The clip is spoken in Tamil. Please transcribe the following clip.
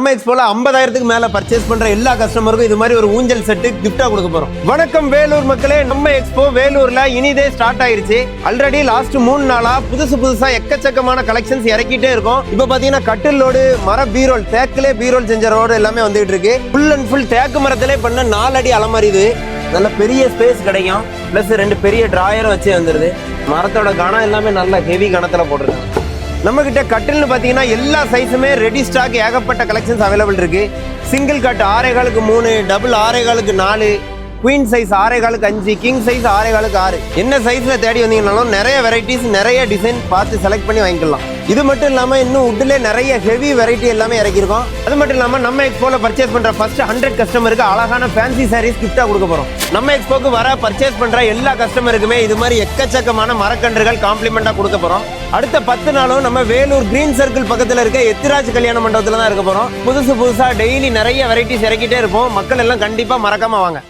நம்ம எக்ஸ்போல 50,000க்கு மேல பர்ச்சேஸ் பண்ற எல்லா கஸ்டமருக்கும் இது மாதிரி ஒரு ஊஞ்சல் செட் கிஃப்டா கொடுக்க போறோம். வணக்கம் வேலூர் மக்களே, நம்ம எக்ஸ்போ வேலூர்ல இனிதே ஸ்டார்ட் ஆயிருச்சு. ஆல்ரெடி லாஸ்ட் 3 நாளா புதுசா எக்கச்சக்கமான கலெக்ஷன்ஸ் இறக்கிட்டே இருக்கும். இப்ப பாத்தீங்கன்னா கட்டில் லோடு, மர பீரோல், தேக்கிலே பீரோல் செஞ்ச ரோடு எல்லாமே வந்துட்டு இருக்கு. ஃபுல் அண்ட் ஃபுல் தேக்கு மரத்திலே பண்ண 4 அடி அலமாரி. இது நல்ல பெரிய ஸ்பேஸ் கிடைக்கும். பிளஸ் 2 பெரிய டிராயரும் வச்சு வந்துருது. மரத்தோட கனம் எல்லாமே நல்ல ஹெவி கனத்துல போட்டிருக்காங்க. நம்ம கிட்ட கட்டில்னு பாத்தீங்கன்னா எல்லா சைஸுமே ரெடி ஸ்டாக் ஏகப்பட்ட கலெக்ஷன்ஸ் அவைலபிள் இருக்கு. சிங்கிள் கட் 6.25க்கு 3, டபுள் 6.25க்கு 4, குவீன் சைஸ் 6.25க்கு 5, கிங் சைஸ் 6.25க்கு 6. என்ன சைஸ்ல தேடி வந்தீங்கன்னாலும் நிறைய வெரைட்டிஸ், நிறைய டிசைன் பார்த்து செலக்ட் பண்ணி வாங்கிக்கலாம். இது மட்டும் இல்லாம இன்னும் உட்ல நிறைய ஹெவி வெரைட்டி எல்லாமே இறக்கிருக்கோம். அது மட்டும் இல்லாம நம்ம எக்ஸ்போல பர்ச்சேஸ் பண்ற ஃபர்ஸ்ட் 100 கஸ்டமருக்கு அழகான ஃபேன்சி சாரீஸ் கிஃப்டா கொடுக்க போறோம். நம்ம எக்ஸ்போக்கு வர பர்ச்சேஸ் பண்ற எல்லா கஸ்டமருக்குமே இது மாதிரி எக்கச்சக்கமான மரக்கன்றுகள் காம்ப்ளிமெண்டா கொடுக்க போறோம். அடுத்த 10 நாளும் நம்ம வேலூர் கிரீன் சர்க்கிள் பக்கத்துல இருக்க எத்திராஜ் கல்யாண மண்டபத்துல தான் இருக்க போறோம். புதுசா டெய்லி நிறைய வெரைட்டிஸ் இறக்கிட்டே இருப்போம். மக்கள் எல்லாம் கண்டிப்பா மறக்காம வாங்க.